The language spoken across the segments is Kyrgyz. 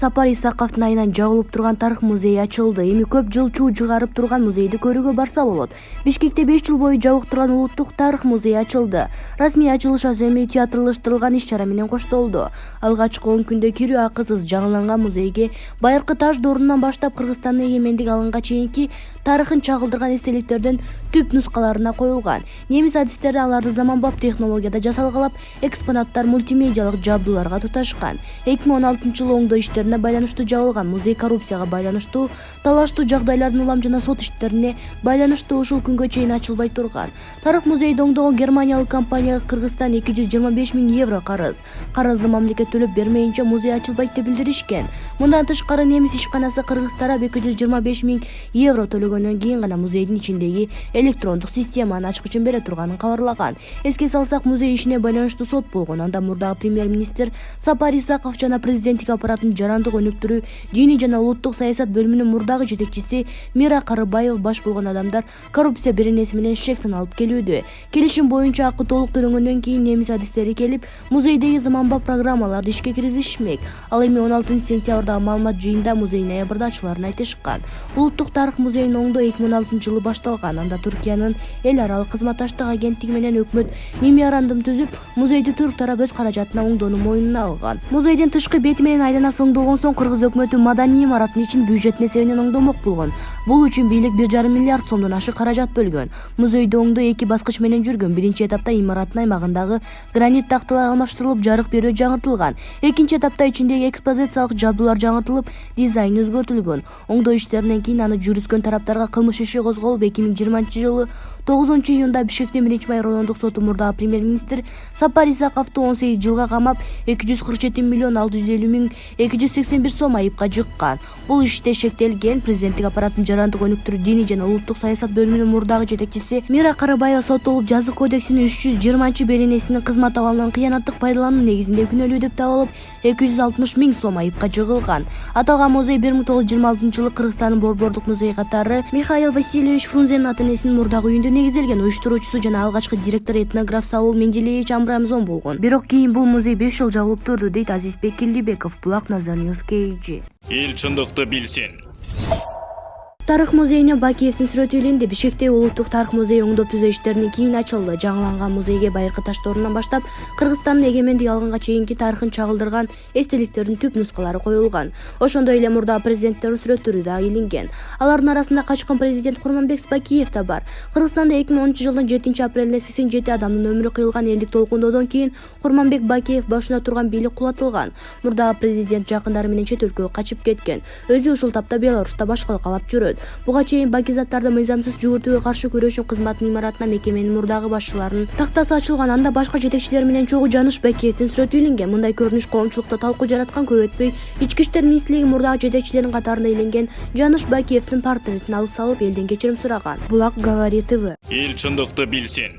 Сапар Исаковдун айынан жабылып турган тарых музейи ачылды. Эми көп жыл чуу жыгарып турган музейди көрүүгө барса болот. Бишкекте 5 жыл бою жабык турган улуттук тарых музейи ачылды. Расмий ачылыш эми театрлаштырылган иш-чара менен коштолду. Алгачкы 10 күндө кирүү акысыз жаңыланган музейге байыркы таш доорунан баштап Кыргызстандын эгемендик алганга чейинки тарыхын чагылдырган эстеликтердин түп нускаларына коюлган. Немис адистери аларды заманбап технологияда жасалгалап, экспонаттар мультимедиалык жабдууларга туташкан. 2016-жылы оңдоо иштерине байланыштуу жабылган музей коррупцияга байланыштуу, талаштуу жагдайлардын улам жана сот иштерине байланыштуу ушул күнгө чейин ачылбай турган. Тарых музейди оңдогон германиялык компанияга Кыргызстан 225 000 евро карыз. Карызды мамлекет төлөп бермейинче музей ачылбайт деп билдиришкен. Мындан тышкары немис ишканасы Кыргыз тарап 225 000 евро төлөгөндөн кийин гана музейдин ичиндеги электрондук системанын ачкычын бере турганын кабарлаган. Эске салсак, музей ишине байланыштуу сот болгон. Анда мурдагы премьер-министр Сапар Исаков жана президенттик аппараттын жарандык өнүктүрүү, диний жана улуттук саясат бөлүмүнүн мурдагы жетекчиси Мира Карыбаева баш болгон адамдар коррупция беренеси менен шек саналып келүүдө. Келишим боюнча акы толук төлөнгөндөн кийин немис адистери келип, музейдеги заманбап программаларды ишке киргизишмек. Ал эми 16-сентябрдагы маалымат жыйында музей ноябрда ачыларын айтышкан. Улуттук тарых музейин оңдоо 2016-жылы башталган. Анда Түркиянын эл аралык кызматташтык агенттиги менен өкмөт меморандум түзүп, музейди түрк тарап өз каражатына оңдоону мойнуна алган. Музейдин тышкы бети менен айланасы оңдолгон соң Кыргыз өкмөтү маданий имараттын ичин бюджет эсебинен оңдомок болгон. Бул үчүн бийлик 1,5 миллиард сомдон ашык каражат бөлгөн. Музейди оңдоо 2 баскыч менен жүргөн. Биринчи этапта имараттын аймагындагы гранит такталар алмаштырылып, жарык берүү жаңыртылган. Экинчи этапта ичиндеги экспозициялык жабдуулар жаңыртылып, дизайн өзгөртүлгөн. Оңдоо иштеринен кийин аны жүргүзгөн тараптарга кылмыш иши козголуп, 2020-жылы 9-июнда Бишкектин 1-май райондук соту мурдагы премьер-министр Сапар Исаковду 18 жылга камап, 247 миллион 650 миң 281 сом айыпка жыккан. Бул иште шектелген. Президенттик аппараттын жарандык өнүктүрүү, диний жана улуттук саясат бөлүмүнүн мурдагы жетекчиси Мира Карыбаева соттолуп, жазык кодексинин 320-беренесинин кызмат абалынан кыянаттык пайдалануу негизинде күнөөлүү деп табылып, 260 миң сом айыпка жыгылган. Аталган музей 1926-жылы Кыргызстандын борбордук музейи катары Михаил Васильевич Фрунзенин ата-энесинин мурдагы үйүндө негизделген. Уюштуруучусу жана алгачкы директору этнограф Саул Менделеевич Амрамзон болгон. Бирок кийин бул музей 5 жыл жабылып турду, дейт Азизбек Килдибеков, Булак Назар Ньюс KG. Эл чындыкты билсин. Тарых музейине Бакиевдин сүрөтү илинди. Бишкекте улуттук тарых музейи оңдоп түзөө иштеринен кийин ачылды. Жаңыланган музейге байыркы таш доорунан баштап Кыргызстандын эгемендик алганга чейинки тарыхын чагылдырган эстеликтердин түп нускалары коюлган. Ошондой эле мурдагы президенттердин сүрөттөрү да илинген. Алардын арасында качкан президент Курманбек Бакиев да бар. Кыргызстанда 2010-жылдын 7-апрелинде 87 адамдын өмүрү кыйылган элдик толкундоодон кийин Курманбек Бакиев башына турган бийлик кулатылган. Мурдагы президент жакындары менен чет өлкөгө качып кеткен. Өзү ушул тапта Беларуста башкалык алып жүрөт. Буга чейин бакизаттарды мыйзамсыз жүгүртүүгө каршы күрөшүү кызматынын имаратына мекеменин мурдагы башчыларынын тактасы ачылган. Анда башка жетекчилер менен чогуу Жаныш Бакиевдин сүрөтү илинген. Мындай көрүнүш коомчулукта талкуу жараткан. Көп өтпөй Ички иштер министрлиги мурдагы жетекчилердин катарында илинген Жаныш Бакиевдин портретин алып салып, элден кечирим сураган. Булак Говорит ТВ. Эл чындыкты билсин.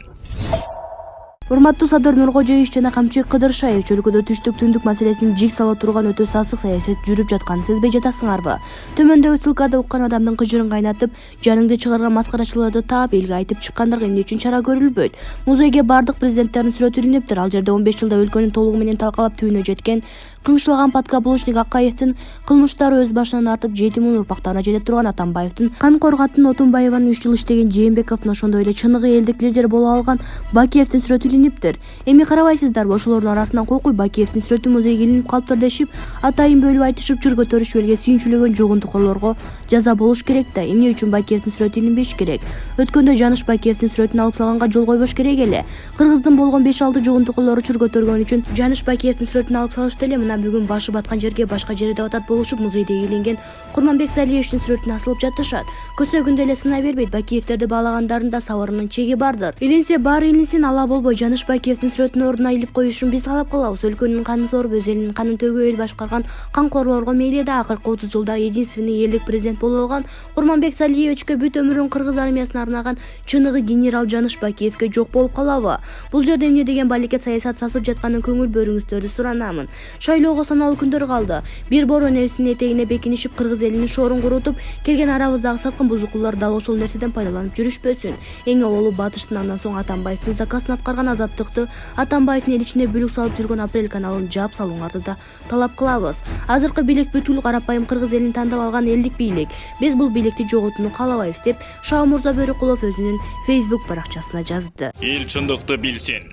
Урматтуу Садыр Нуркожоевич жана Камчык Кыдыршаевич өлкөдө түштүк-түндүк маселесин жик сала турган өтө сасык саясат жүрүп жатканын сезбей жатасыңарбы? Төмөндөгү ссылкада уккан адамдын кыжырын кайнатып, жаныңды чыгарган маскарачыларды таап элге айтып чыккандарга эмне үчүн чара көрүлбөйт? Музейге бардык президенттердин сүрөтү илиниптир. Ал жерде 15 жылда өлкөнү толугу менен талкалап түбүнө жеткен кыңшылган подкаблучник Акаевдин кылмыштары өз башынан артып, жетимин урпактарына жете турган Атамбаевдин, Канкоргаттын Отунбаеванын 3 жыл иштеген Жээнбековдун, ошондой эле чыныгы элдик лидер боло алган Бакиевдин сүрөтү илиниптир. Эми карабайсыздарбы, ошолордун арасынан Кокуй Бакиевдин сүрөтү музейге илинип калыптыр дешип, атайын бөлүп айтышып, чыр көтөрүшүп, элге сүйүнчүлөгөн жогунтукорлорго жаза болуш керек да. Эмне үчүн Бакиевдин сүрөтү илинбеш керек? Өткөндө Жаныш Бакиевдин сүрөтүн алып салганга жол койбош керек эле. Кыргыздын болгон 5-6 жогунтукорлору чыр көтөргөн үчүн Жаныш Бакиевдин сүрөтүн алып салышты эле. Мына бүгүн башы баткан жерге башка жер деп атат болушуп, музейде илинген Курманбек Салиевичтин сүрөтүн асылып жатышат. Көсөгүндө эле сынай бербейт. Бакиевдерди баалагандардын да сабырынын чеги бардыр. Илинсе баары илинсин, ала болбой Жаныш Бакиевдин сүрөтүн ордуна илип коюшун биз каалап калабыз. Өлкөнүн канын сооруп, өз элинин канын төгүп эл башкарган камкорлорго мейли да. Акыркы 30 жылда единственный элдик президент боло алган Курманбек Салиевичке бүт өмүрүн кыргыз армиясына арнаган чыныгы генерал Жаныш Бакиевге жок болуп калабы? Бул жерде эмне деген балекет саясат сасып жатканын көңүл бөрүңүздөрдү суранамын. Шайлоо шайлоого саналуу күндөр калды. Бир борон элсинин этегине бекинишип, кыргыз элинин шоорун курутуп келген арабыздагы саткын бузукулар дал ошол нерседен пайдаланып жүрүшпөсүн. Эң аввалы батыштын, андан соң Атамбаевдин закасын аткарган Азаттыкты, Атамбаевдин эл ичине бүлүк салып жүргөн Апрель каналын жаап салууңарды да талап кылабыз. Азыркы бийлик бүткүл карапайым кыргыз элин тандап алган элдик бийлик. Биз бул бийликти жоготууну каалабайбыз деп Шаамурза Бөрүкулов өзүнүн Facebook баракчасына жазды. Эл чындыкты билсин.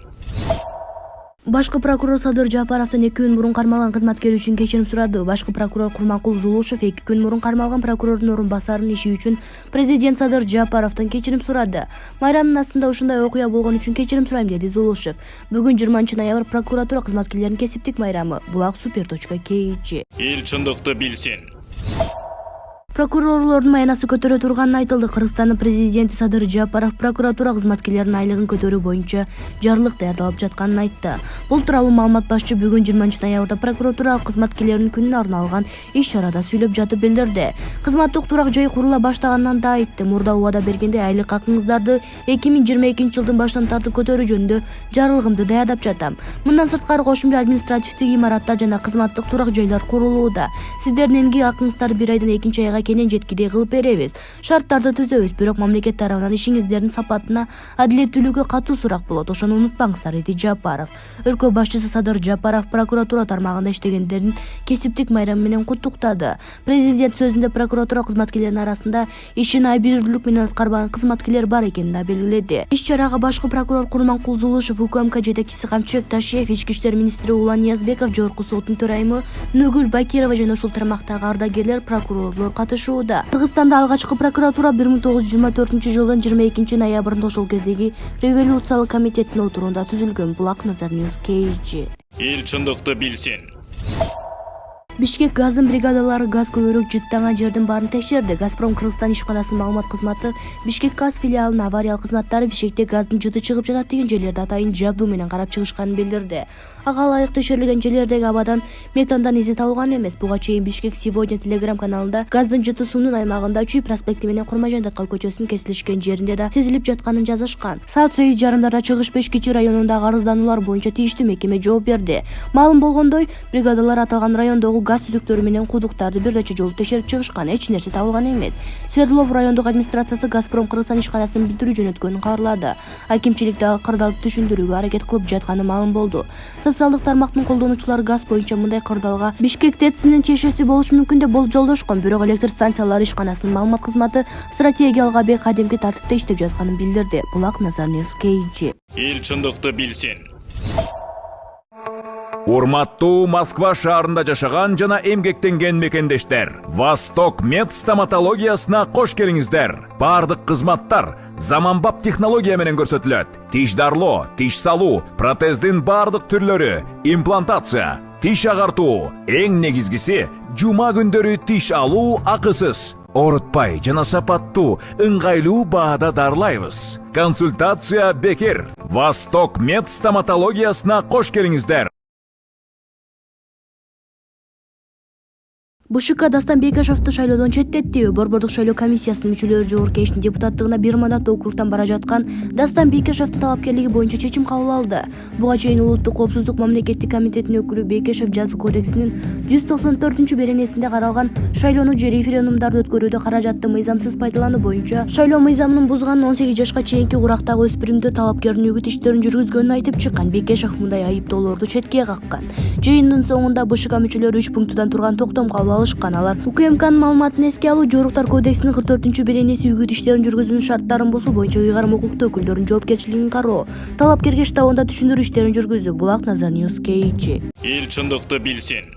Башкы прокурор Садыр Жапаровдон 2 күн мурун кармалган кызматкер үчүн кечирим сурады. Башкы прокурор Курманкул Зулушев 2 күн мурун кармалган прокурордун орун басарынын иши үчүн президент Садыр Жапаровдон кечирим сурады. Майрамдын астында ушундай окуя болгон үчүн кечирим сурайм, деди Зулушев. Бүгүн 20 ноябрь прокуратура кызматкерлеринин кесиптик майрамы. Булак super.kg. Эл чындыкты билсин. Прокурорлордун маянасы көтөрө турганын айтылды. Кыргызстандын президенти Садыр Жапаров прокуратура кызматкерлеринин айлыгын көтөрүү боюнча жарлык даярдалып жатканын айтты. Бул тууралуу маалымат башчы бүгүн 20 ноябрда прокуратура кызматкерлеринин күнүнө арналган иш-чарада сүйлөп жатып билдирди. Кызматтык турак жай курула баштаганынан да айтты. Мурда убада бергенде айлык акыңыздарды 2022 жылдын башынан тартып көтөрүү жөнүндө жарлыгымды даярдап жатам. Мындан сырткары кошумча административдик имараттар жана кызматтык турак жайлар курулууда. Сиздердин эмгек акыңыздарды бир айдан экинчи айга кенен жеткидей кылып беребиз. Шарттарды түзөбүз, бирок мамлекет тарабынан ишиңиздердин сапатына, адилеттүүлүгү катуу сурак болот. Ошону унутпаңыздар, деди Жапаров. Өлкө башчысы Садыр Жапаров прокуратура тармагында иштегендерин кесиптик майрам менен куттуктады. Президент сөзүндө прокуратура кызматкерлеринин арасында ишин айбирдүүлүк менен аткарбаган кызматкерлер бар экенин да белгиледи. Иш-чарага башкы прокурор Курманкул Зулушев, УКМК жетекчиси Камчыбек Ташиев, Ички иштер министри Улан Ниязбеков, Жогорку соттун төрайымы Нургүл Бакирова жана ушул тармактагы ардагерлер, прокурорлор катышууда. Кыргызстанда алгачкы прокуратура 1924 жылдын 22 ноябрында ошол кездеги революциялык комитеттин отурумунда түзүлгөн. Булак Назар News KG. Эл чындыкты билсин. Бишкек газдын бригадалары газ көбүрөөк жыттаган жердин баарын текшерди. Газпром Кыргызстан ишканасынын маалымат кызматы Бишкек газ филиалынын авариялык кызматтары Бишкекте газдын жыты чыгып жатат деген жерлерди атайын жабдуу менен карап чыгышканын билдирди. Ага ылайык текшерилген жерлердеги абадан метандан изи табылган эмес. Буга чейин Бишкек сегодня телеграм каналында газдын жыты суунун аймагында Чүй проспекти менен Курмайжан Даткай көчөсүнүн кесилишкен жеринде да сезилип жатканын жазышкан. Саат 8:30 Чыгыш Бешкичи районундагы арыздануулар боюнча тийиштүү мекеме жооп берди. Маалым болгондой, бригадалар аталган райондогу газ түтүктөрү менен кудуктарды бир нече жолу текшерип чыгышкан. Эч нерсе табылган эмес. Свердлов райондук администрациясы Газпром Кыргызстан ишканасын билдирүү жөнөткөнүн кабарлады. Акимчилик дагы кырдаалды түшүндүрүүгө аракет кылып жатканы маалым болду. Социалдык тармактын колдонуучулары газ боюнча мындай кырдаалга Бишкек ТЭЦинин тиешеси болушу мүмкүн деп болжолдошкон. Бирок электр станциялары ишканасынын маалымат кызматы стратегиялык объект кадимки тартипте иштеп жатканын билдирди. Булак Назар News KG. Эл чындыкты билсин. Урматтуу Москва шаарында жашаган жана эмгектенген мекендештер, Восток Мед стоматологиясына кош келиңиздер. Бардык кызматтар заманбап технология менен көрсөтүлөт. Тиш дарлоо, тиш салуу, протездин бардык түрлөрү, имплантация, тиш агартуу, эң негизгиси жума күндөрү тиш алуу акысыз. Орутпай жана сапаттуу, ыңгайлуу баада дарылайбыз. Консультация бекер. Восток Мед стоматологиясына кош келиңиздер. БШК Дастан Бекешевди шайлоодон четтетти. Борбордук шайлоо комиссиясынын мүчөлөрү жогорку кеңештин депутаттыгына бир мандаттуу округтан бара жаткан Дастан Бекешевдин талапкерлиги боюнча чечим кабыл алды. Буга чейин Улуттук коопсуздук мамлекеттик комитетинин өкүлү Бекешев жаза кодексинин 194-беренесинде каралган шайлоону же референдумдарды өткөрүүдө каражатты мыйзамсыз пайдалануу боюнча шайлоо мыйзамын бузганын 18 жашка чейинки курактагы өспүрүмдөр талапкердин үгүт иштерин жүргүзгөнүн айтып чыккан. Бекешев мындай айыптоолорду четке каккан. Жыйындын соңунда БШК мүчөлөрү 3 пункттан турган токтом кабыл алышкан. Алар УКМКнын маалыматын эске алуу, жоруктар кодексинин 44-беренеси үгүт иштерин жүргүзүүнүн шарттарын бузуу боюнча ыйгарым укуктуу өкүлдөрдүн жоопкерчилигин кароо, талапкерге штабында түшүндүрүү иштерин жүргүзүү. Булак Назар News KG. Эл чындыкты билсин.